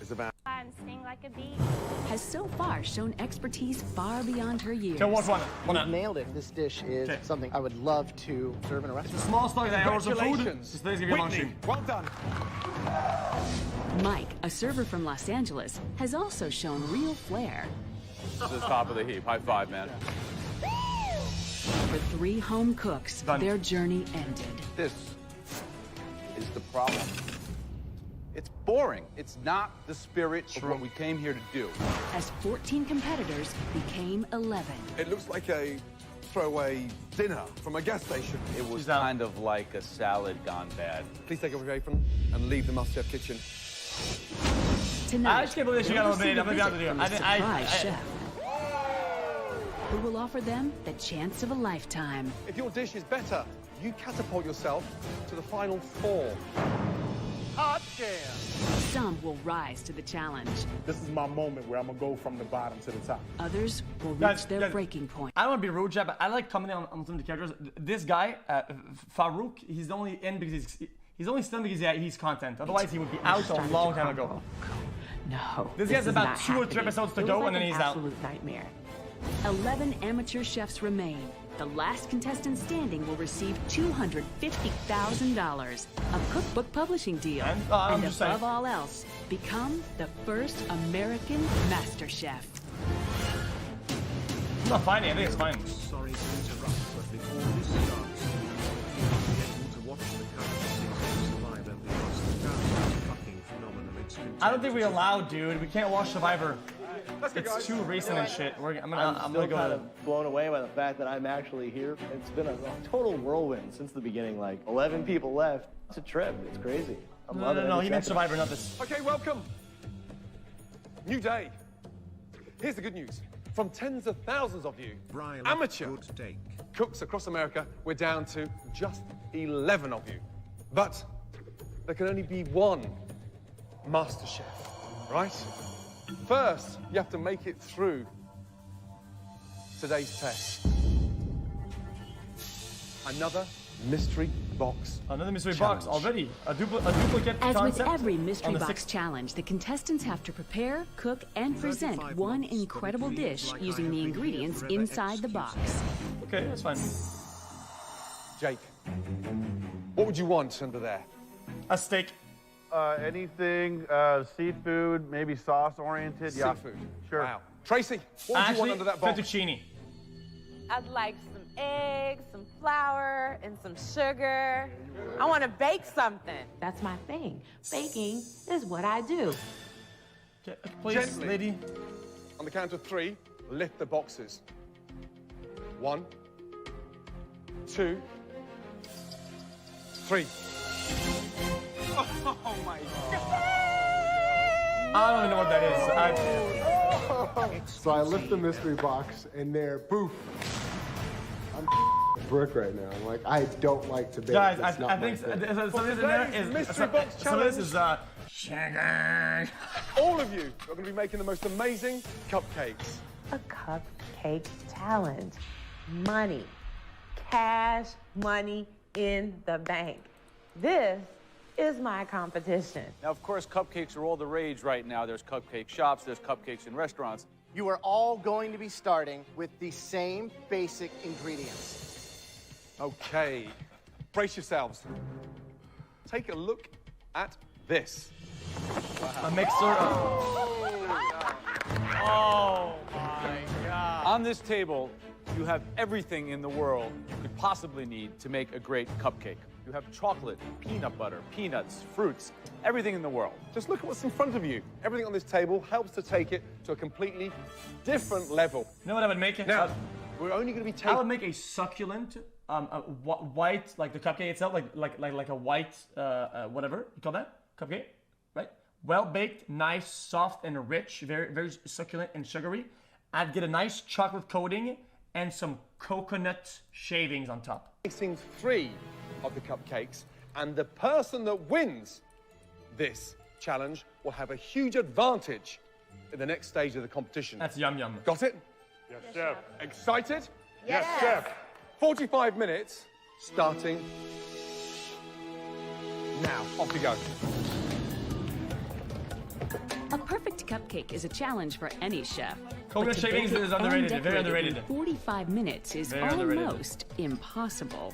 is about... And sting like a bee. Has so far shown expertise far beyond her years. Okay, one. You've nailed it. This dish is something I would love to serve in a restaurant. The small story that orders some food. Congratulations. This thing's gonna be Whitney, launching. well done. Mike, a server from Los Angeles, has also shown real flair. This is top of the heap. High five, man. For 3 home cooks, their journey ended. This is the problem. It's boring. It's not the spirit of what we came here to do. As 14 competitors became 11. It looks like a throwaway dinner from a gas station. It was kind of like a salad gone bad. Please take off your apron and leave the MasterChef kitchen. Tonight, I just can't believe she got eliminated. I'm gonna be honest with you. from a surprise chef who will offer them the chance of a lifetime. If your dish is better, you catapult yourself to the final 4. Hot damn! Some will rise to the challenge. This is my moment where I'm gonna go from the bottom to the top. Others will reach their breaking point. I don't want to be rude, Jeff, but I like commenting on some of the characters. This guy, Farouk, he's only in because he's only still because he's content. Otherwise, he would be out a long time ago. No. This has about 2 or 3 episodes to go, and then he's out. Absolute nightmare. 11 amateur chefs remain. The last contestant standing will receive $250,000, a cookbook publishing deal, And, and just above saying. all else, become the first American MasterChef. I'm not finding it. I think it's fine. Sorry to interrupt, but before this starts, you will be able to watch the current season of Survivor because the current fucking phenomenon it's I don't think we allow, dude. We can't watch Survivor. It's too recent and shit. I'm gonna go. Kind of blown away by the fact that I'm actually here. It's been a total whirlwind since the beginning. Like 11 people left. It's a trip. It's crazy. I'm loving No, every he meant second. Survivor, not this. Okay, welcome. New day. Here's the good news. From tens of thousands of you, Brian, amateur good take. cooks across America, we're down to just 11 of you. But there can only be one MasterChef, right? First, you have to make it through today's test. Another mystery box. Another mystery challenge. box already. A duplicate As with concept every on mystery the box 6th. challenge, the contestants have to prepare, cook, and present 35 one months, but incredible it feels dish like I using have the been here ingredients forever, inside the xQc. box. Okay, that's fine. Jake, what would you want under there? A steak. Anything seafood, maybe sauce-oriented. Yeah. Seafood. Sure. Wow. Tracy, what would you want under that box? Fettuccine. I'd like some eggs, some flour, and some sugar. I want to bake something. That's my thing. Baking is what I do. Okay, please, Gently. lady. On the count of 3, lift the boxes. 1, 2, 3. Oh my God. I don't even know what that is. So I lift the mystery box, and there, poof. I'm brick right now. I'm like, I don't like to bake. Guys, It's not I my think thing. some of this in there today's is mystery box some of this is sugar. All of you are going to be making the most amazing cupcakes. A cupcake challenge. Money. Cash money in the bank. This is my competition. Now, of course, cupcakes are all the rage right now. There's cupcake shops, there's cupcakes in restaurants. You are all going to be starting with the same basic ingredients. Okay, brace yourselves. Take a look at this. A mixer. Oh my God. On this table, you have everything in the world you could possibly need to make a great cupcake. You have chocolate, peanut butter, peanuts, fruits, everything in the world. Just look at what's in front of you. Everything on this table helps to take it to a completely different level. You know what I would make? Now, we're only going to be I taking... would make a succulent, white, like the cupcake itself, like a white, whatever you call that, cupcake, right? Well baked, nice, soft and rich, very, very succulent and sugary. I'd get a nice chocolate coating and some coconut shavings on top. Tasting 3 of the cupcakes, and the person that wins this challenge will have a huge advantage in the next stage of the competition. That's yum yum. Got it? Yes, chef. Excited? Yes, chef. 45 minutes, starting now. Off you go. A cupcake is a challenge for any chef. Coconut But to shavings bake it is underrated, and very decorate it in underrated. 45 minutes is Very underrated. almost impossible.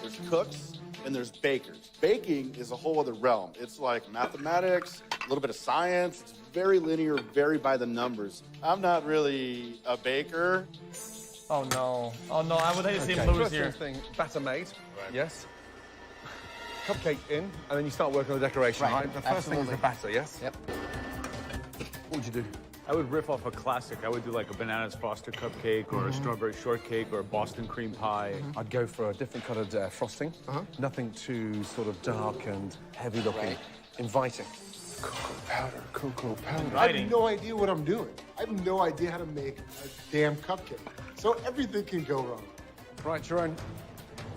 There's cooks and there's bakers. Baking is a whole other realm. It's like mathematics, a little bit of science. It's very linear, very by the numbers. I'm not really a baker. Oh no. Oh no, I would hate to see him Okay, lose first here. thing, batter made. Yes. Cupcake in, and then you start working on the decoration, right? The first thing is the batter, yes? Yep. What would you do? I would riff off a classic. I would do like a bananas foster cupcake or a strawberry shortcake or a Boston cream pie. I'd go for a different coloured frosting. Nothing too sort of dark and heavy looking. Right. Inviting. Cocoa powder, cocoa powder. I Inviting. have no idea what I'm doing. I have no idea how to make a damn cupcake. So everything can go wrong. Right, Sharon.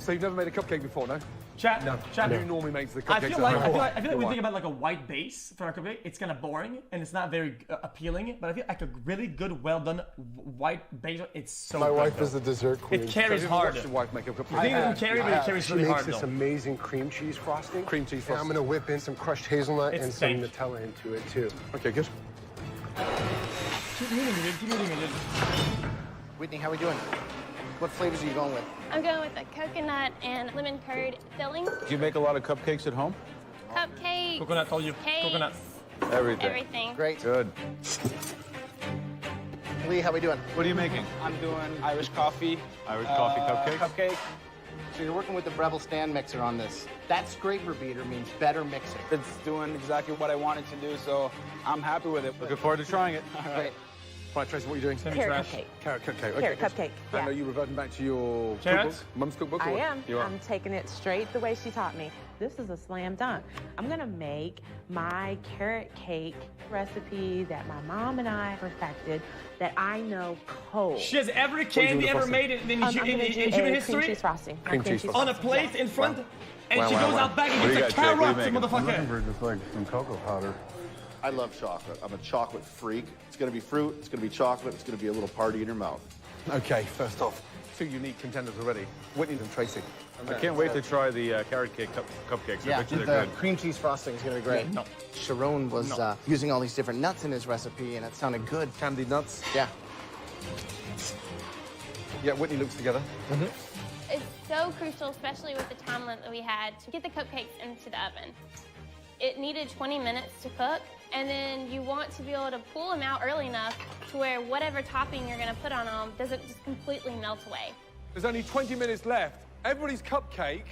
So you've never made a cupcake before, no? Chat, chat. Who normally makes the I cupcakes? feel like when you think about like a white base for a cupcake, it's kind of boring and it's not very appealing. But I feel like a really good, well done white base, it's so My good, wife though. is the dessert queen. It carries Have you ever hard. watched your wife make a cupcake? I think it doesn't carry, but it carries She really makes hard this though. amazing cream cheese frosting. Cream cheese And frosting. I'm gonna whip in some crushed hazelnut It's and some dank. Nutella into it too. Okay, good. Keep eating it, keep eating it. Whitney, how we doing? What flavors are you going with? I'm going with a coconut and lemon curd filling. Do you make a lot of cupcakes at home? Cupcakes. Coconut, told you. Cakes, Coconut. Everything. Everything. Great. Good. Lee, how we doing? What are you making? I'm doing Irish coffee. Irish coffee cupcakes? Cupcake. So you're working with the Breville stand mixer on this. That scraper beater means better mixer. It's doing exactly what I wanted to do, so I'm happy with it. Looking forward to trying it. All right. Right, Tracy, what are you doing? Carrot cupcake. Carrot cupcake. Okay, Carrot good. cupcake, And yeah. are you reverting back to your Carrots? cookbook? Mum's cookbook? I or- am. You are? I'm taking it straight the way she taught me. This is a slam dunk. I'm gonna make my carrot cake recipe that my mom and I perfected that I know cold. She has every do you candy with ever frosting? made in I'm gonna do human a cream history cheese frosting. Cream cheese on a frosting. plate in front, and Wow, she wow, goes wow. out back and What do you gets a got, Jake? What are you carrot, making? motherfucker. just like some cocoa powder. I love chocolate. I'm a chocolate freak. It's gonna be fruit, it's gonna be chocolate, it's gonna be a little party in your mouth. Okay, first off, two unique contenders already, Whitney and Tracy. I can't wait to try the carrot cake cupcakes. I Yeah, bet you the they're good. cream cheese frosting is gonna be great. No. Sharon was using all these different nuts in his recipe, and it sounded good. Candied nuts. Yeah. Yeah, Whitney looks together. It's so crucial, especially with the time limit that we had, to get the cupcakes into the oven. It needed 20 minutes to cook, and then you want to be able to pull them out early enough to where whatever topping you're gonna put on them doesn't just completely melt away. There's only 20 minutes left. Everybody's cupcake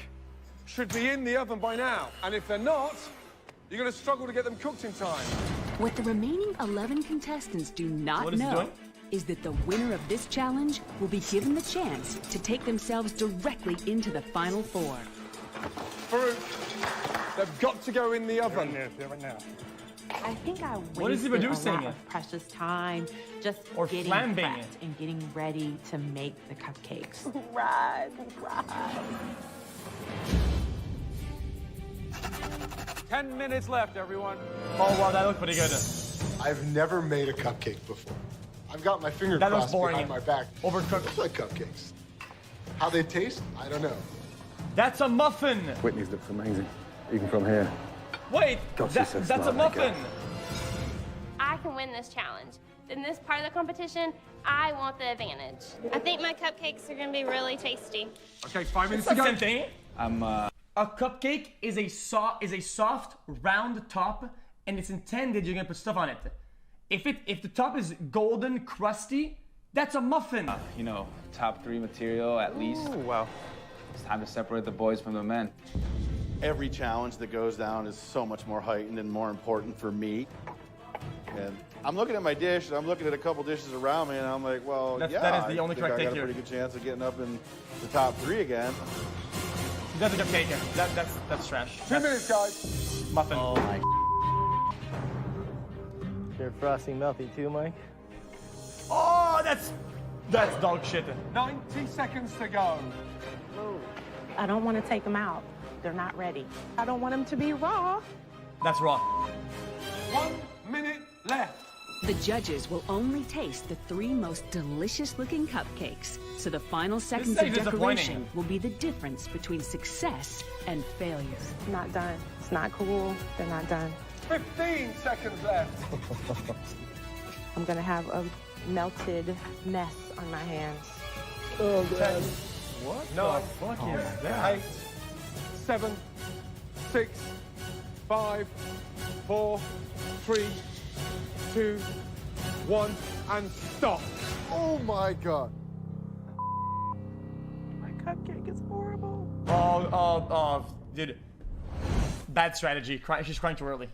should be in the oven by now. And if they're not, you're going to struggle to get them cooked in time. What the remaining 11 contestants do not What is he know doing? is that the winner of this challenge will be given the chance to take themselves directly into the final four. Fruit. They've got to go in the oven. Right now. I think I What is he wasted a producing? lot of precious time just Or getting flambing prepped it. and getting ready to make the cupcakes. Right. 10 minutes left, everyone. Oh wow, that looked pretty good. I've never made a cupcake before. I've got my finger That was crossed boring. behind my back. Overcooked. I like cupcakes. How they taste, I don't know. That's a muffin. Whitney's looks amazing, even from here. Wait, God, she's so that's a smart, muffin. I can win this challenge. In this part of the competition, I want the advantage. I think my cupcakes are gonna be really tasty. Okay, 5 minutes It's to the go. same thing. A cupcake is a soft, round top, and it's intended you're gonna put stuff on it. If the top is golden, crusty, that's a muffin. You know, top 3 material at least. Oh, wow. It's time to separate the boys from the men. Every challenge that goes down is so much more heightened and more important for me. And I'm looking at my dish, and I'm looking at a couple dishes around me, and I'm like, well, That yeah, is the only I think correct I take got a here. pretty good chance of getting up in the top 3 again. That's a cupcake. That's trash. 2 minutes, guys. Muffin. Oh my. Your frosting melty too, Mike? Oh, that's dog shit. 90 seconds to go. I don't want to take them out. They're not ready. I don't want them to be raw. That's raw. 1 minute left. The judges will only taste the 3 most delicious-looking cupcakes, so the final seconds is of disappointing. decoration will be the difference between success and failure. It's not done. It's not cool. They're not done. 15 seconds left. I'm gonna have a melted mess on my hands. Oh, God. What 9, the fuck is that? 8, 7, 6, 5, 4, 3, 2, 1, and stop. Oh, my God. My cupcake is horrible. Oh, dude. Bad strategy. She's crying too early.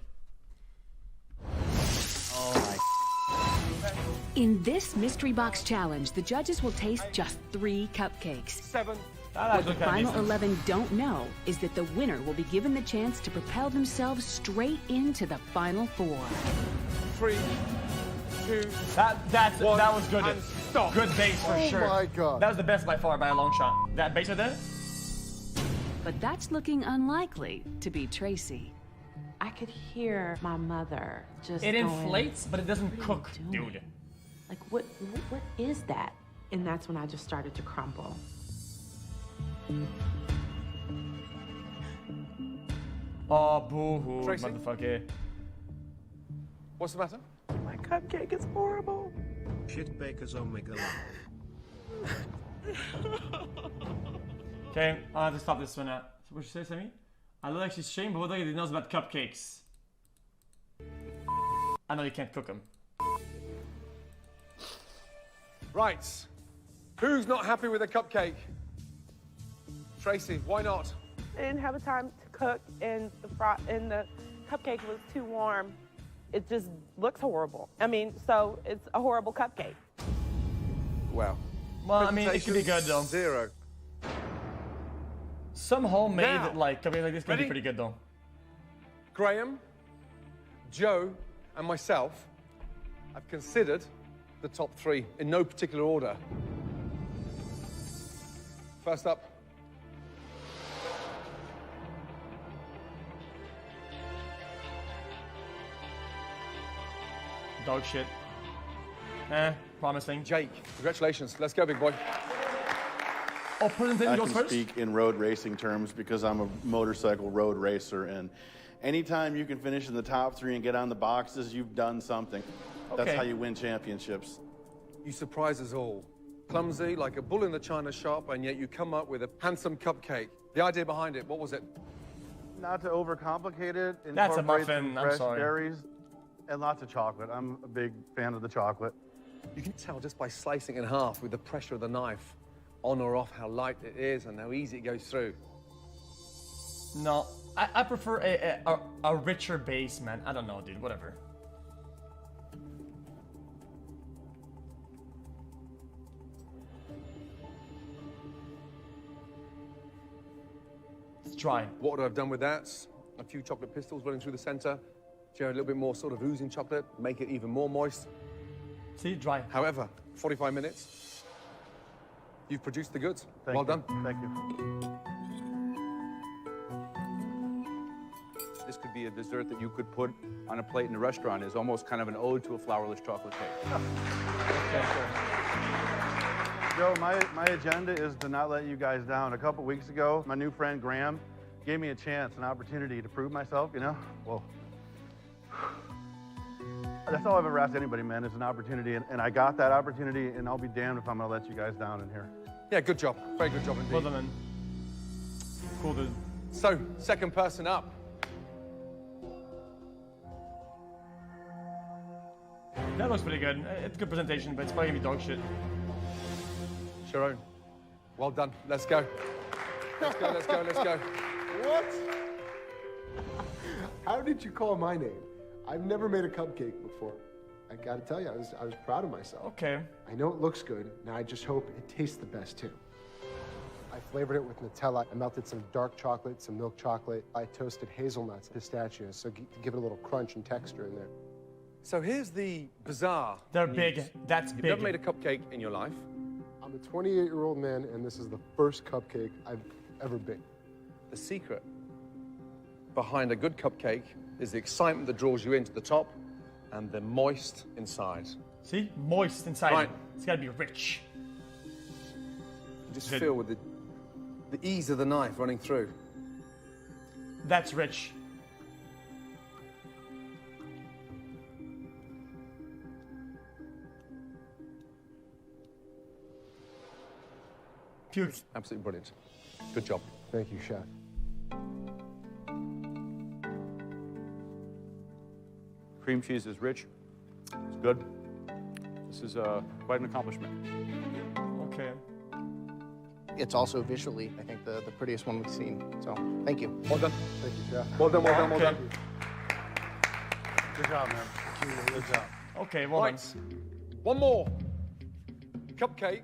In this mystery box challenge, the judges will taste just 3 cupcakes. 7. What the final 11 don't know is that the winner will be given the chance to propel themselves straight into the final 4. 3, 2, that was good. And stop. Good base for sure. Oh, my God. That was the best by far by a long shot. That base right there? But that's looking unlikely to be Tracy. I could hear my mother just It going, inflates, but it doesn't cook, dude. Like, what is that? And that's when I just started to crumble. Oh, boo-hoo, Tracy? motherfucker. What's the matter? My cupcake is horrible. Shit bakers omega live. Okay, I'll have to stop this one now. So what you say, Sammy? I look like she's ashamed, but what do you knows about cupcakes? I know you can't cook them. Right. Who's not happy with a cupcake? Tracy, why not? I didn't have a time to cook, and the cupcake was too warm. It just looks horrible. I mean, so it's a horrible cupcake. Well. Well, I mean, it could be good though. 0. Some homemade Now, cupcake like this could be ready? pretty good though. Graham, Joe, and myself have considered the top 3 in no particular order. First up, Dog shit. Promising. Jake. Congratulations. Let's go, big boy. Oh, presentation I goes can first? speak in road racing terms because I'm a motorcycle road racer, and anytime you can finish in the top 3 and get on the boxes, you've done something. That's Okay. how you win championships. You surprise us all. Clumsy, like a bull in the china shop, and yet you come up with a handsome cupcake. The idea behind it, what was it? Not to overcomplicate it, That's a incorporate muffin, some I'm fresh sorry. berries and lots of chocolate. I'm a big fan of the chocolate. You can tell just by slicing it in half with the pressure of the knife, on or off, how light it is and how easy it goes through. No, I prefer a richer base, man. I don't know, dude. Whatever. Let's try. What would I have done with that? A few chocolate pistils running through the center. Share a little bit more sort of oozing chocolate, make it even more moist. See, dry. However, 45 minutes, you've produced the goods. Thank Well you. done. Thank you. This could be a dessert that you could put on a plate in a restaurant. It's almost kind of an ode to a flourless chocolate cake. Joe, my agenda is to not let you guys down. A couple weeks ago, my new friend Graham gave me a chance, an opportunity to prove myself, you know? Well, that's all I've ever asked anybody, man, is an opportunity. And I got that opportunity, and I'll be damned if I'm gonna let you guys down in here. Yeah, good job. Very good job indeed. Well done, man. Cool, dude. So, second person up. That looks pretty good. It's a good presentation, but it's probably gonna be dog shit. Sharon, well done. Let's go. Let's go, let's go, let's go. What? How did you call my name? I've never made a cupcake before. I gotta tell you, I was proud of myself. Okay. I know it looks good. Now I just hope it tastes the best too. I flavored it with Nutella. I melted some dark chocolate, some milk chocolate. I toasted hazelnuts, pistachios, so to give it a little crunch and texture in there. So here's the bizarre They're news. big. That's You've big. never made a cupcake in your life. I'm a 28-year-old man, and this is the first cupcake I've ever baked. The secret behind a good cupcake is the excitement that draws you into the top and the moist inside. See? Moist inside. Right. It's gotta be rich. Just Good. feel with the ease of the knife running through. That's rich. Puke. Absolutely brilliant. Good job. Thank you, chef. Cream cheese is rich. It's good. This is quite an accomplishment. Okay. It's also visually, I think, the prettiest one we've seen. So, thank you. Well done. Thank you, chef. Well done, well done, well done. Good job, man. Good job. Okay, well done. Right. One more. Cupcake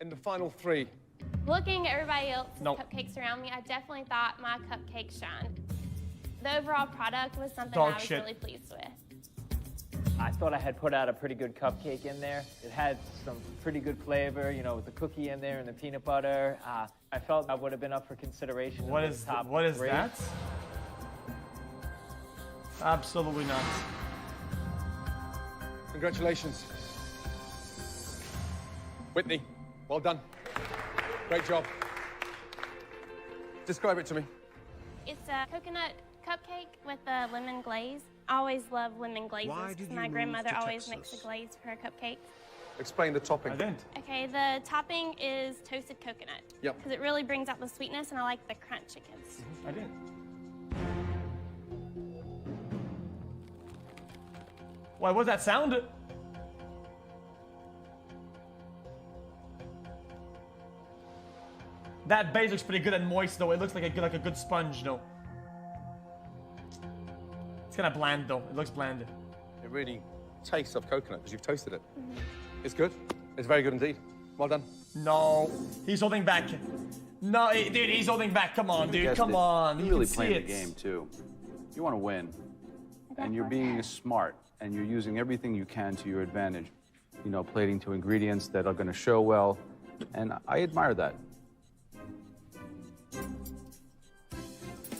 in the final 3. Looking at everybody else's Nope. cupcakes around me, I definitely thought my cupcake shined. The overall product was something Dog I was shit. really pleased with. I thought I had put out a pretty good cupcake in there. It had some pretty good flavor, you know, with the cookie in there and the peanut butter. I felt I would have been up for consideration. What in the is top what is 3. that? Absolutely not. Congratulations. Whitney, well done. Great job. Describe it to me. It's a coconut cupcake with a lemon glaze. I always love lemon glazes Why did because you my move grandmother to always Texas? makes a glaze for her cupcakes. Explain the topping. I didn't. Okay, the topping is toasted coconut. Yep. Because it really brings out the sweetness and I like the crunch it gives. I didn't. Why, what's that sound? That base looks pretty good and moist though. It looks like a good sponge though. It's kind of bland though. It looks bland. It really tastes of coconut because you've toasted it. It's good. It's very good indeed. Well done. No, he's holding back. No, dude, he's holding back. Come on, dude. Guess Come that on. You're You really can see playing the it. game too. You want to win, and you're being smart, and you're using everything you can to your advantage. You know, plating to ingredients that are going to show well, and I admire that.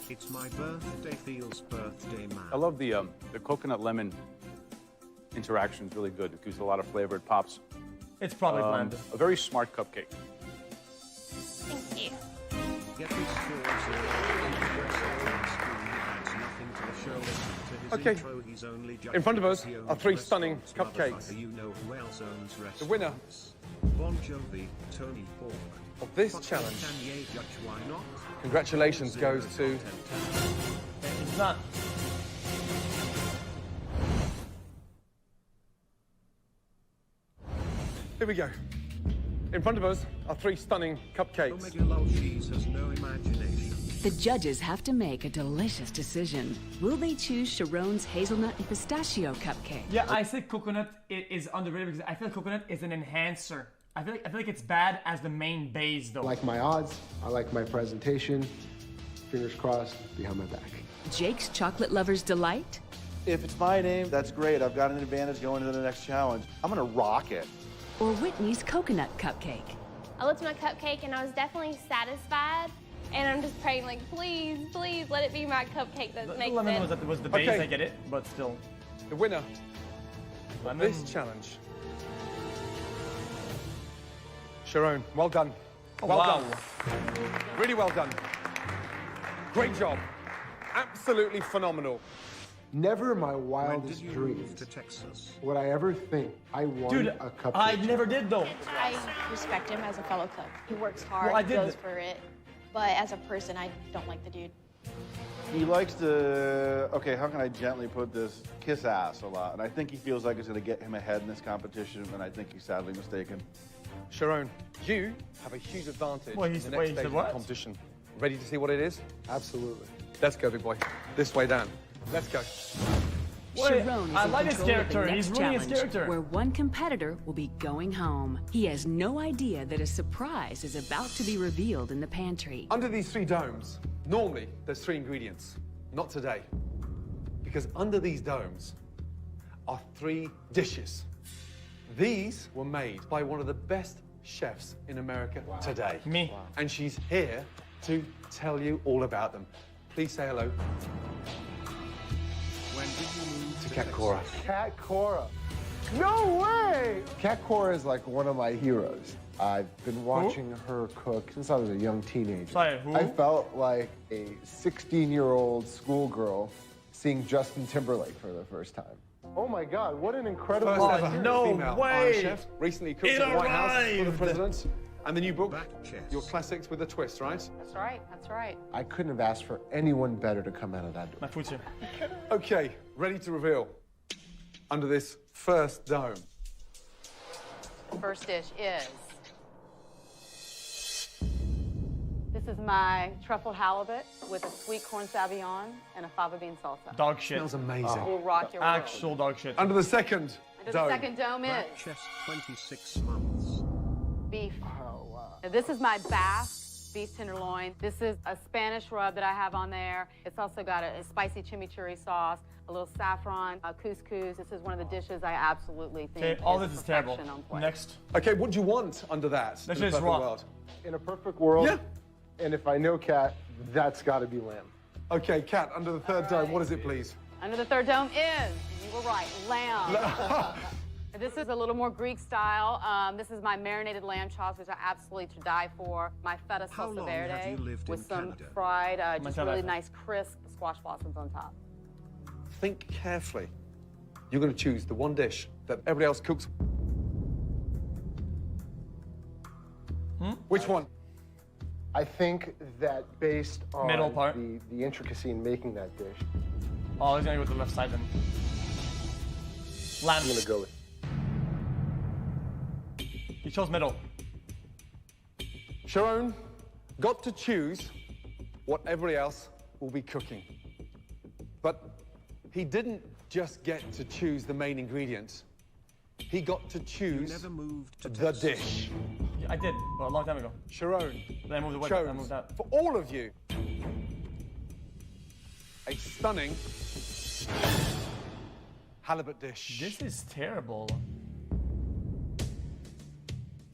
It's my birthday, feels birthday man. I love the coconut lemon interaction. Is really good. It gives a lot of flavor. It pops. It's probably bland. A very smart cupcake. Thank you. Get this Okay. In front of us are 3 stunning cupcakes. You know who else owns restaurants? The winner Bon Jovi, Tony Hawk. of this But challenge, Kanye judge, why not? congratulations, goes to It's not. Here we go. In front of us are 3 stunning cupcakes. Omega Lol Cheese has no imagination. The judges have to make a delicious decision. Will they choose Sharon's hazelnut and pistachio cupcake? Yeah, I said coconut is underrated because I feel like coconut is an enhancer. I feel like it's bad as the main base though. I like my odds. I like my presentation. Fingers crossed, behind my back. Jake's chocolate lover's delight? If it's my name, that's great. I've got an advantage going into the next challenge. I'm gonna rock it. Or Whitney's coconut cupcake? I looked at my cupcake and I was definitely satisfied. And I'm just praying, like, please, please let it be my cupcake that The makes lemon it. was the base, Okay. I get it, but still. The winner of Lemon. this challenge, Sharon, well done. Oh, Well wow. done. Really well done. Great job. Absolutely phenomenal. Never in my When wildest did you move dreams to Texas? would I ever think I won Dude, a cupcake. I never did though. I respect him as a fellow cook. He works hard, Well, I he did goes th- for it. But as a person, I don't like the dude. He likes to, okay, how can I gently put this? Kiss ass a lot. And I think he feels like it's gonna get him ahead in this competition, and I think he's sadly mistaken. Sharon, you have a huge advantage Wait, he in said- the wait, next he stage said of the what? competition. Ready to see what it is? Absolutely. Let's go, big boy. This way down. Let's go. Wait, Sharon is I in like his control of the character. He's next ruining his challenge, character. where one competitor will be going home. He has no idea that a surprise is about to be revealed in the pantry. Under these 3 domes, normally there's 3 ingredients. Not today. Because under these domes are 3 dishes. These were made by one of the best chefs in America today. Me. And she's here to tell you all about them. Please say hello When did you move to Cat Cora. Cat Cora. No way! Cat Cora is like one of my heroes. I've been watching her cook since I was a young teenager. Sorry, who? I felt like a 16-year-old schoolgirl seeing Justin Timberlake for the first time. Oh my God, what an incredible First ever experience. no female way. Iron chef, recently cooked It at the White House for the arrived. president. And then you book Back chest. your classics with a twist, right? That's right. That's right. I couldn't have asked for anyone better to come out of that door. My food's here. Okay, ready to reveal. Under this first dome. The first dish is. This is my truffled halibut with a sweet corn sauvignon and a fava bean salsa. Dog shit. Smells amazing. Will rock your world. Actual dog shit. Under the second Under dome. the second dome is Back chest 26 months. beef. Oh, wow. This is my Basque beef tenderloin. This is a Spanish rub that I have on there. It's also got a spicy chimichurri sauce, a little saffron, couscous. This is one of the dishes I absolutely think Okay, all is this is terrible. perfection on point. Next. Okay, what do you want under that? This in a is perfect raw. world? In a perfect world, Yeah. and if I know Kat, that's got to be lamb. Okay, Kat, under the third dome, what is it, please? Under the third dome is, you were right, lamb. This is a little more Greek style. This is my marinated lamb chops, which I absolutely to die for. My feta How salsa long have verde you lived with in some Canada? fried, My just time really after. nice crisp squash blossoms on top. Think carefully. You're going to choose the one dish that everybody else cooks. Which one? I think that based on Middle part. the intricacy in making that dish, Oh, he's gonna go with the left side then. Lamb. I'm going to go with. He chose middle. Sharon got to choose what everybody else will be cooking. But he didn't just get to choose the main ingredient. He got to You choose never moved to the Texas. dish. Yeah, I did, but a long time ago. Sharon Then I moved away. I chose moved out. for all of you a stunning halibut dish. This is terrible.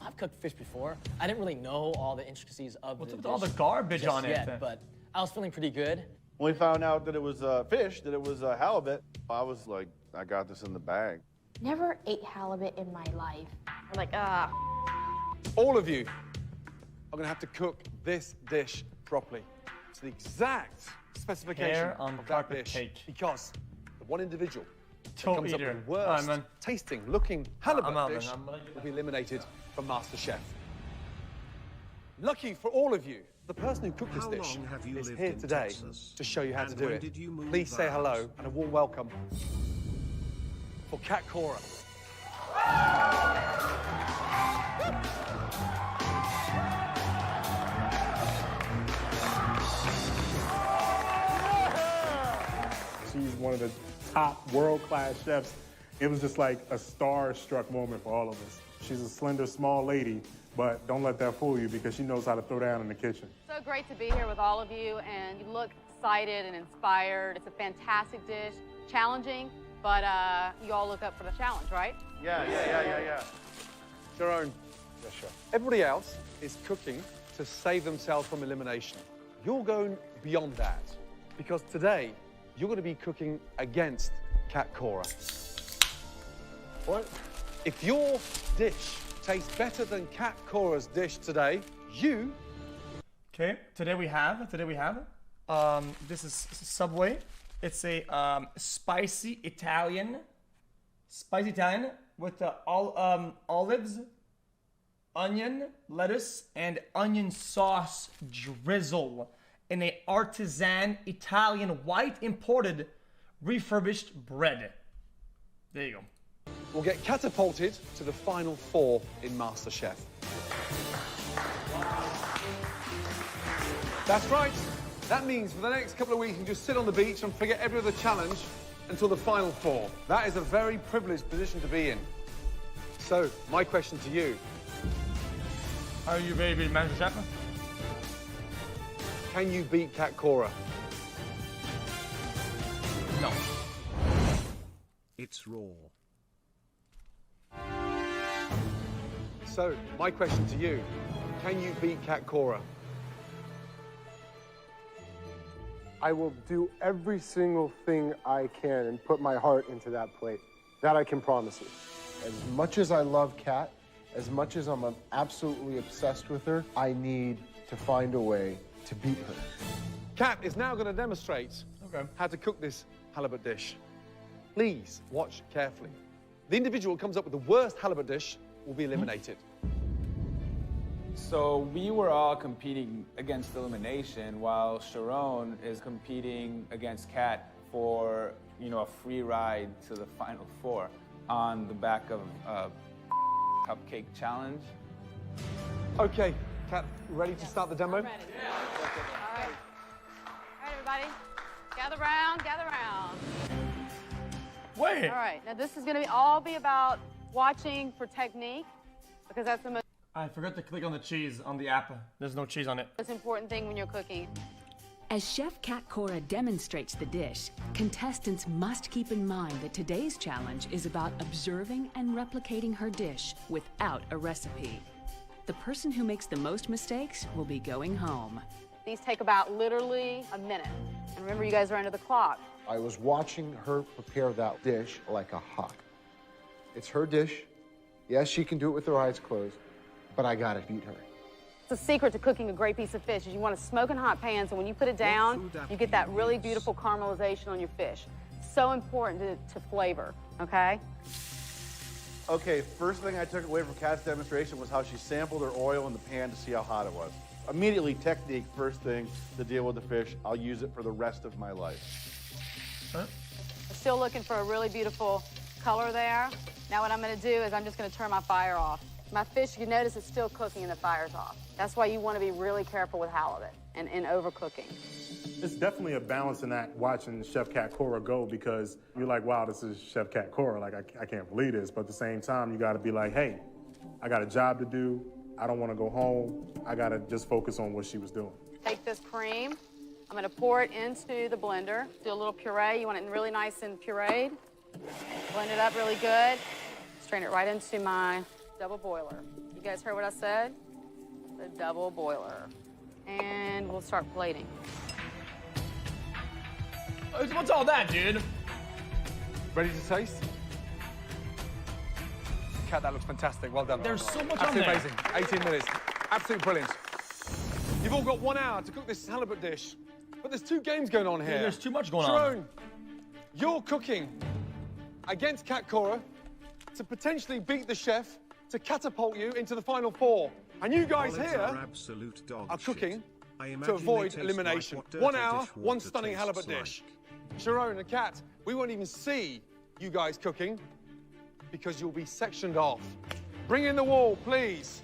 I've cooked fish before. I didn't really know all the intricacies of What's the with all the dish garbage just on it? yet, but I was feeling pretty good. When we found out that it was fish, that it was halibut, I was like, I got this in the bag. Never ate halibut in my life. I'm like, ah. All of you are going to have to cook this dish properly. It's the exact specification Hair on of that carpet dish. cake. Because the one individual that Toe comes eater. up with the worst man. tasting, looking halibut I'm out, man. dish I'm gonna do will be eliminated from MasterChef. Lucky for all of you, the person who cooked this How dish long have you is lived here in today Texas? to show you how to And do when it. did you move Please say out? hello and a warm welcome for Kat Cora. She's one of the top world-class chefs. It was just like a star-struck moment for all of us. She's a slender, small lady, but don't let that fool you because she knows how to throw down in the kitchen. So great to be here with all of you, and you look excited and inspired. It's a fantastic dish, challenging, but you all look up for the challenge, right? Yeah. Sharon, Yes, chef. everybody else is cooking to save themselves from elimination. You're going beyond that because today you're going to be cooking against Kat Cora. What? If your dish tastes better than Kat Cora's dish today, you Okay, today we have, this is Subway. It's a spicy Italian with the olives, onion, lettuce, and onion sauce drizzle in a artisan Italian white imported refurbished bread. There you go. will get catapulted to the final four in MasterChef. That's right. That means for the next couple of weeks you can just sit on the beach and forget every other challenge until the final four. That is a very privileged position to be in. So, my question to you. Are you ready to be MasterChef? Can you beat Kat Cora? No. It's raw. So, my question to you. Can you beat Kat Cora? I will do every single thing I can and put my heart into that plate. That I can promise you. As much as I love Kat, as much as I'm absolutely obsessed with her, I need to find a way to beat her. Kat is now going to demonstrate how to cook this halibut dish. Please watch carefully. The individual who comes up with the worst halibut dish will be eliminated. So we were all competing against elimination while Sharon is competing against Kat for, a free ride to the final four on the back of a cupcake challenge. Okay, Kat, ready to start the demo? Ready. All right. All right, everybody. Gather round, gather round. Wait. All right, now this is gonna all be about watching for technique, because that's the most I forgot to click on the cheese on the app. There's no cheese on it. important thing when you're cooking. As Chef Kat Cora demonstrates the dish, contestants must keep in mind that today's challenge is about observing and replicating her dish without a recipe. The person who makes the most mistakes will be going home. These take about literally a minute. And remember, you guys are under the clock. I was watching her prepare that dish like a hawk. It's her dish. Yes, she can do it with her eyes closed, but I gotta beat her. The secret to cooking a great piece of fish is you want a smoking hot pan, so when you put it down, you get that really beautiful caramelization on your fish. So important to flavor, okay? Okay, first thing I took away from Kat's demonstration was how she sampled her oil in the pan to see how hot it was. Immediately, technique, first thing to deal with the fish. I'll use it for the rest of my life. Still looking for a really beautiful color there. Now what I'm gonna do is I'm just gonna turn my fire off. My fish, you notice it's still cooking and the fire's off. That's why you wanna be really careful with halibut and overcooking. It's definitely a balancing act watching Chef Kat Cora go, because you're like, wow, this is Chef Kat Cora. Like, I can't believe this. But at the same time, you got to be like, hey, I got a job to do. I don't want to go home. I got to just focus on what she was doing. Take this cream. I'm gonna pour it into the blender. Do a little puree. You want it really nice and pureed. Blend it up really good. Strain it right into my double boiler. You guys heard what I said? The double boiler. And we'll start plating. What's all that, dude? Ready to taste? Kat, that looks fantastic. Well done. There's so much on Absolutely there. amazing. 18 minutes. Absolutely brilliant. You've all got 1 hour to cook this halibut dish. But there's 2 games going on here. Yeah, there's too much going on. Sharon, you're cooking against Kat Cora to potentially beat the chef to catapult you into the final 4. And you guys Olives here are absolute dog are cooking shit. I to imagine avoid they taste elimination. like what 1 dirty hour, dishwater 1 stunning tastes halibut like. dish. Sharon and Kat, we won't even see you guys cooking because you'll be sectioned off. Bring in the wall, please.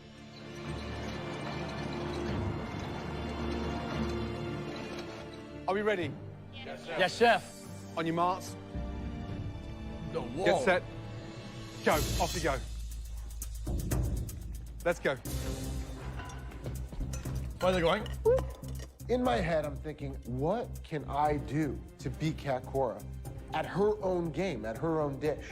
Are we ready? Yes, chef. Yes, chef. On your marks. The wall. Get set. Go. Off you go. Let's go. Where are they going? In my head, I'm thinking, what can I do to beat Kat Cora at her own game, at her own dish?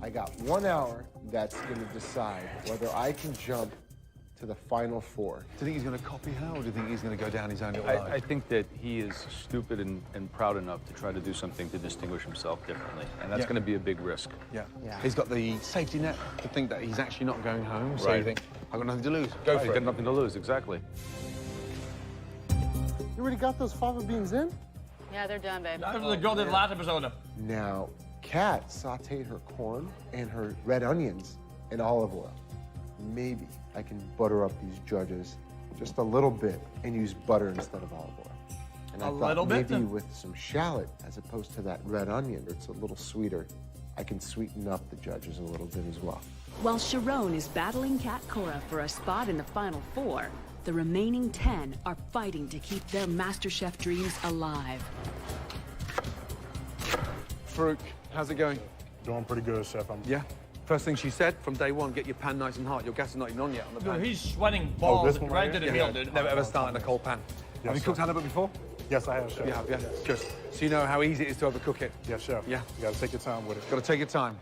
I got 1 hour that's gonna decide whether I can jump to the final 4. Do you think he's going to copy her, or do you think he's going to go down his own little I think that he is stupid and proud enough to try to do something to distinguish himself differently, and that's going to be a big risk. Yeah. He's got the safety net to think that he's actually not going home, so Right. you think, I've got nothing to lose. Go Right, for he's it. got nothing to lose, exactly. You already got those fava beans in? Yeah, they're done, babe. That was the girl did last episode. Now, Kat sauteed her corn and her red onions in olive oil. Maybe I can butter up these judges just a little bit and use butter instead of olive oil. And I thought maybe with some shallot, as opposed to that red onion, it's a little sweeter, I can sweeten up the judges a little bit as well. While Sharon is battling Kat Cora for a spot in the final 4, the remaining 10 are fighting to keep their MasterChef dreams alive. Farouk, how's it going? Doing pretty good, Chef. Yeah? First thing she said from day 1, get your pan nice and hot. Your gas is not even on yet on the pan. Dude, he's sweating balls this one right right to the here? meal, dude. Never ever start in a cold pan. Have you cooked halibut before? Yes, I have, Chef. You have, yeah? Good. So you know how easy it is to overcook it? Yes, Chef. Yeah? You gotta take your time with it. Got to take your time.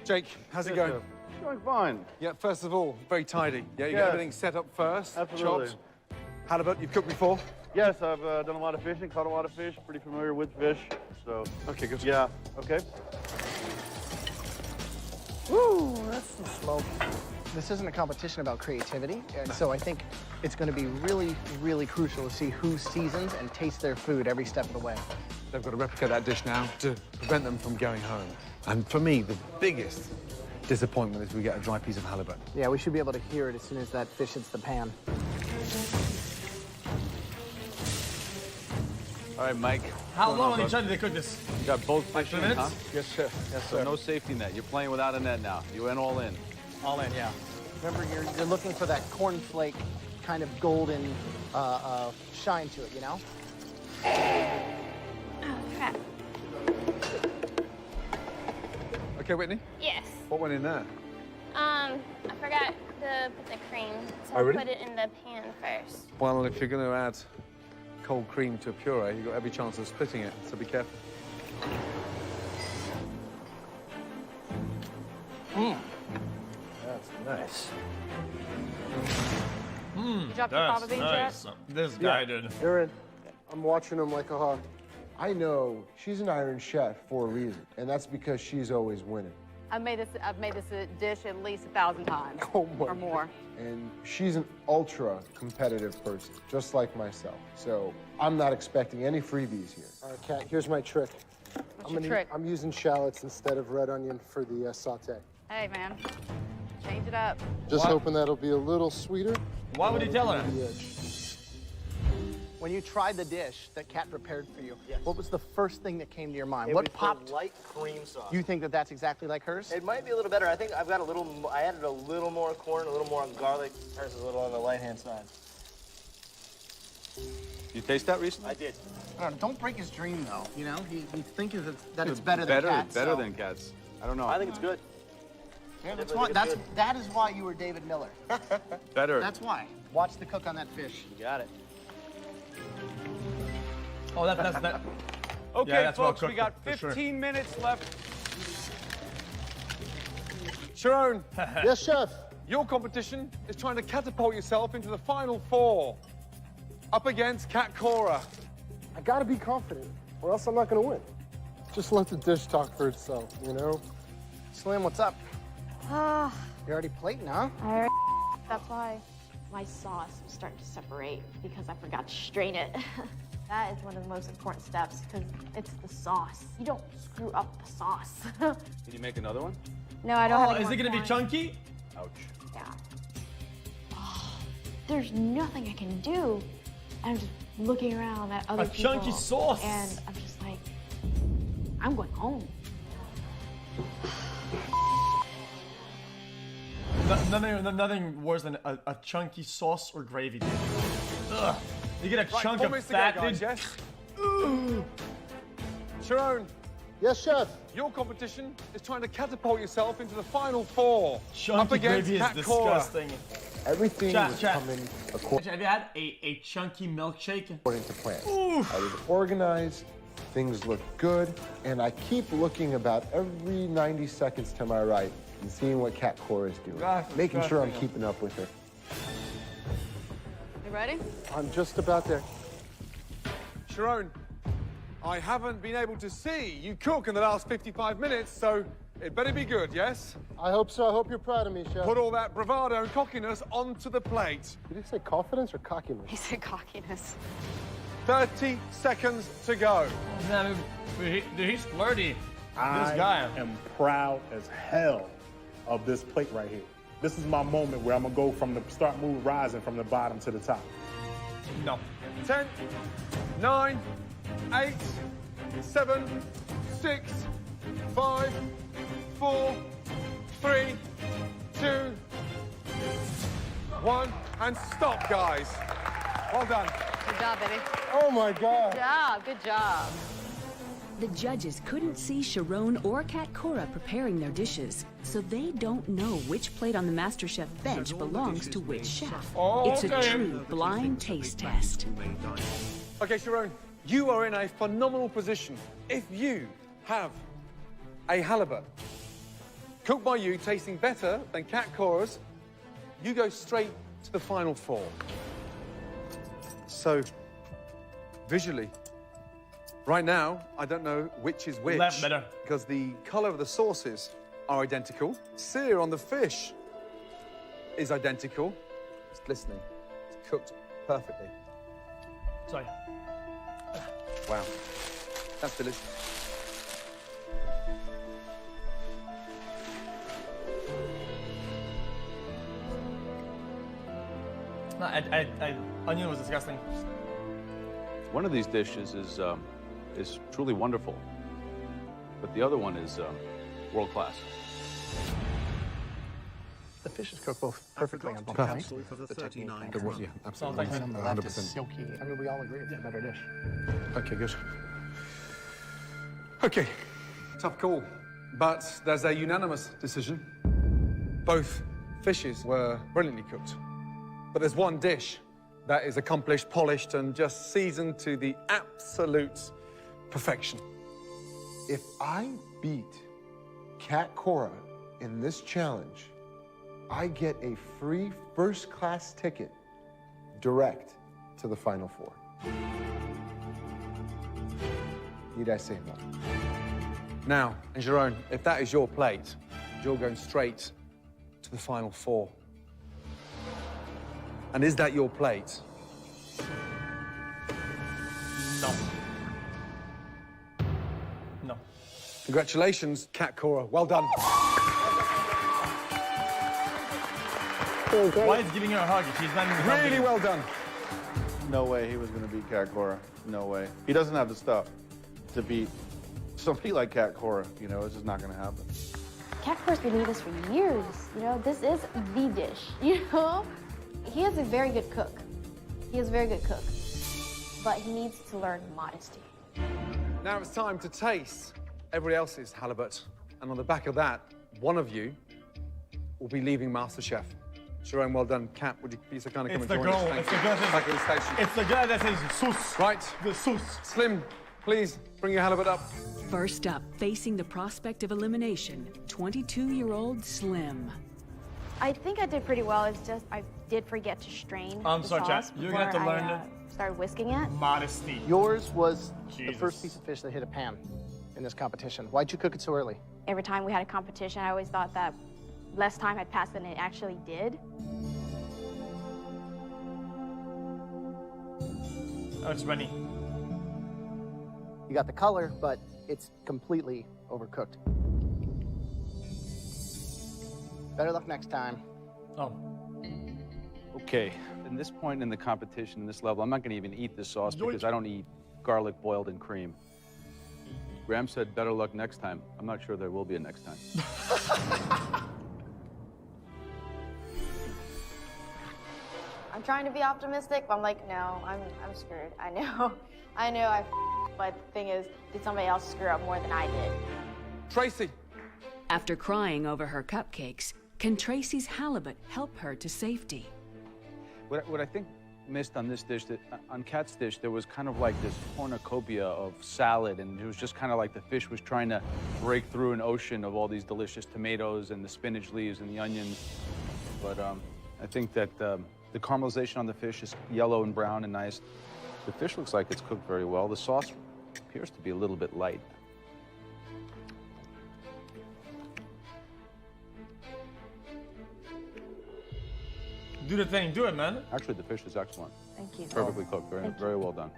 Jake, how's it going? It's going fine. Yeah, first of all, very tidy. Yeah, you got Yes. everything set up first. Absolutely. Chopped. Halibut, you've cooked before? Yes, I've done a lot of fishing, caught a lot of fish, pretty familiar with fish. So. Okay, good. Yeah. Okay. Woo, that's some smoke. This isn't a competition about creativity, and so I think it's going to be really, really crucial to see who seasons and tastes their food every step of the way. They've got to replicate that dish now to prevent them from going home. And for me, the biggest disappointment if we get a dry piece of halibut. Yeah, we should be able to hear it as soon as that fish hits the pan. All right, Mike. How long on each other do they cook this? You got both fish 2 in, minutes? huh? Yes, sir. Yes, So no safety net. You're playing without a net now. You went all in. All in, yeah. Remember, you're looking for that cornflake kind of golden shine to it, you know? Oh, crap. Okay, Whitney? Yes. What went in there? I forgot to put the cream, so Oh, really? I put it in the pan first. Well, if you're going to add cold cream to a puree, you've got every chance of splitting it, so be careful. That's nice. Mmm, You dropped your fava beans nice. yet? This guy did. Aaron, I'm watching him like a hawk. I know she's an Iron Chef for a reason, and that's because she's always winning. I've made this a dish at least 1,000 times Oh my or more. And she's an ultra competitive person, just like myself. So I'm not expecting any freebies here. All right, Kat, here's my trick. What's your trick? I'm using shallots instead of red onion for the saute. Hey, man, change it up. Just hoping that'll be a little sweeter. Why would you tell her? When you tried the dish that Kat prepared for you, what was the first thing that came to your mind? It What was the popped? light cream sauce. You think that that's exactly like hers? It might be a little better. I think I've got a little. I added a little more corn, a little more garlic. Hers is a little on the light-hand side. You taste that recently? I did. Don't break his dream, though. You know, he thinks that it's better than Kat's. Better so- than Kat's. I don't know. I think it's good. Yeah, that's I why. think it's That is why you were David Miller. Better. That's why. Watch the cook on that fish. You got it. Oh, that's that. Okay, Yeah, that's well folks, we cooked, got for 15 sure. minutes left. Sharon. Yes, chef. Your competition is trying to catapult yourself into the final four. Up against Kat Cora. I gotta be confident, or else I'm not gonna win. Just let the dish talk for itself, you know? Slim, what's up? Ah, You're already plating, huh? that's why my sauce was starting to separate because I forgot to strain it. That is one of the most important steps because it's the sauce. You don't screw up the sauce. Can you make another one? No, I don't have Oh, any is it more gonna be corn. chunky? Ouch. Yeah. There's nothing I can do. I'm just looking around at other A people. chunky sauce. And I'm just like, I'm going home. Nothing worse than a chunky sauce or gravy, dude. Ugh. You get a Right, chunk 4 of minutes fat, to go, guys, dude. yes? Sharon. Yes, chef. Your competition is trying to catapult yourself into the final four. Chunky up against gravy is Kat Cora. disgusting. Everything Chat, was chat. coming according Have you had a chunky milkshake? to plan. I was organized, things looked good, and I keep looking about every 90 seconds to my right and seeing what Kat Cora is doing, That's making sure I'm disgusting. keeping up with her. You ready? I'm just about there. Sharon, I haven't been able to see you cook in the last 55 minutes, so it better be good, yes? I hope so. I hope you're proud of me, chef. Put all that bravado and cockiness onto the plate. Did you say confidence or cockiness? He said cockiness. 30 seconds to go. Nah, he's flirty. I This guy. am proud as hell of this plate right here. This is my moment where I'm gonna go from the start move rising from the bottom to the top. No. 10, 9, 8, 7, 6, 5, 4, 3, 2, 1, and stop, guys. Well done. Good job, baby. Oh my God. Good job. Good job. The judges couldn't see Sharon or Kat Cora preparing their dishes, so they don't know which plate on the MasterChef bench belongs to which chef. Oh, It's a okay. true blind taste test. Okay, Sharon, you are in a phenomenal position. If you have a halibut cooked by you, tasting better than Kat Cora's, you go straight to the final four. So, visually, right now, I don't know which is which. Left better. Because the color of the sauces are identical. Sear on the fish is identical. It's glistening. It's cooked perfectly. Sorry. Wow. That's delicious. Onion was disgusting. One of these dishes is truly wonderful, but the other one is world class. The fish is cooked both perfectly on both Perfect. sides. For the The technique 39 comes grams. in. Yeah, absolutely. And on the left is 100%. silky. I mean, we all agree it's a better dish. Okay, good. Okay, tough call, but there's a unanimous decision. Both fishes were brilliantly cooked, but there's one dish that is accomplished, polished, and just seasoned to the absolute perfection. If I beat Kat Cora in this challenge, I get a free first-class ticket direct to the Final Four. Need I say more? Now, Jerome, if that is your plate, you're going straight to the Final Four. And is that your plate? No. No. Congratulations, Kat Cora. Well done. Why is giving her a hug? She's not even Really well done. No way he was going to beat Kat Cora. No way. He doesn't have the stuff to beat somebody like Kat Cora. You know, it's just not going to happen. Cat Cora's been doing this for years. You know, this is the dish. You know, he is a very good cook. He is a very good cook, but he needs to learn modesty. Now it's time to taste everybody else's halibut. And on the back of that, one of you will be leaving MasterChef. Jerome, well done. Kat, would you be so kind of come It's and the join girl. us? It's the girl. Back at the station. It's the guy that says sauce. Right. The sauce. Slim, please bring your halibut up. First up, facing the prospect of elimination, 22-year-old Slim. I think I did pretty well. It's just I did forget to strain I'm the sorry, sauce Chad. You're gonna have to before learn I, started whisking it. Modesty. Yours was the Jesus. first piece of fish that hit a pan in this competition. Why'd you cook it so early? Every time we had a competition, I always thought that less time had passed than it actually did. Oh, it's ready. You got the color, but it's completely overcooked. Better luck next time. Oh. Okay, in this point in the competition, in this level, I'm not going to even eat this sauce because I don't eat garlic boiled in cream. Graham said better luck next time. I'm not sure there will be a next time. I'm trying to be optimistic, but I'm like, no, I'm screwed. I know but the thing is, did somebody else screw up more than I did? Tracy. After crying over her cupcakes, can Tracy's halibut help her to safety? What I think missed on this dish, that on Kat's dish, there was kind of like this cornucopia of salad, and it was just kind of like the fish was trying to break through an ocean of all these delicious tomatoes and the spinach leaves and the onions. But I think that the caramelization on the fish is yellow and brown and nice. The fish looks like it's cooked very well. The sauce appears to be a little bit light. Do the thing. Do it, man. Actually, the fish is excellent. Thank you. Perfectly cooked. Very well done.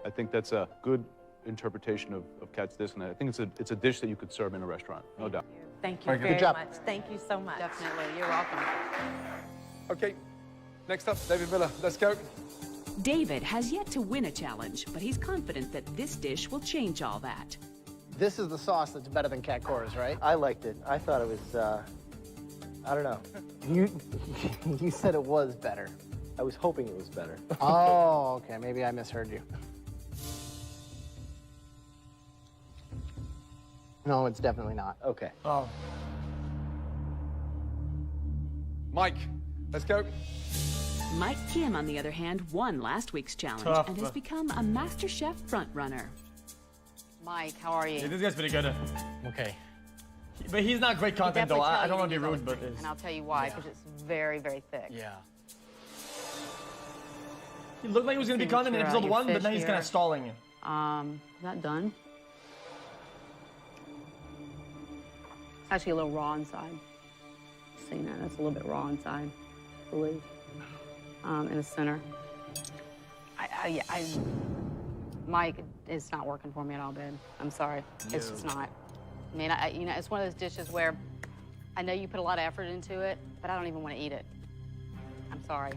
I think that's a good interpretation of Kat's dish, and I think it's a dish that you could serve in a restaurant, no doubt. Thank you Very good. very Good job. much. Thank you so much. Definitely. You're welcome. Okay, next up, David Villa. Let's go. David has yet to win a challenge, but he's confident that this dish will change all that. This is the sauce that's better than Kat Cora's, right? I liked it. I thought it was, I don't know. You said it was better. I was hoping it was better. Oh, okay. Maybe I misheard you. No, it's definitely not. Okay. Oh. Mike, let's go. Mike Kim, on the other hand, won last week's challenge Tough. and has become a MasterChef frontrunner. Mike, how are you? Yeah, this guy's pretty good. Okay. But he's not great content, though. Definitely I tell don't you want to be need rude, but and I'll tell you why, because it's very, very thick. Yeah. he looked like he was going to be content in episode 1, but now he's kind of stalling. Is that done? It's actually a little raw inside. Seeing that, that's a little bit raw inside, I believe. In the center. Mike, it's not working for me at all, babe. I'm sorry. It's just not. I mean, you know, it's one of those dishes where I know you put a lot of effort into it, but I don't even want to eat it. I'm sorry.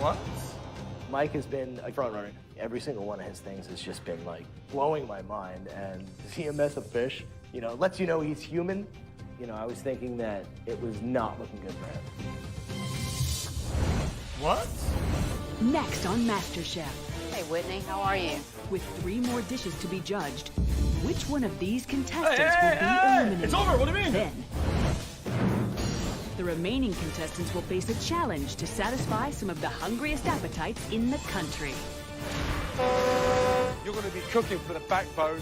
What? Mike has been a front runner. Every single one of his things has just been like blowing my mind. And to see him mess a fish, you know, lets you know he's human. You know, I was thinking that it was not looking good for him. What? Next on MasterChef. Hey, Whitney, how are you? With 3 more dishes to be judged, which one of these contestants Hey, will be hey, eliminated? it's over, what do you mean? Then, the remaining contestants will face a challenge to satisfy some of the hungriest appetites in the country. You're going to be cooking for the backbone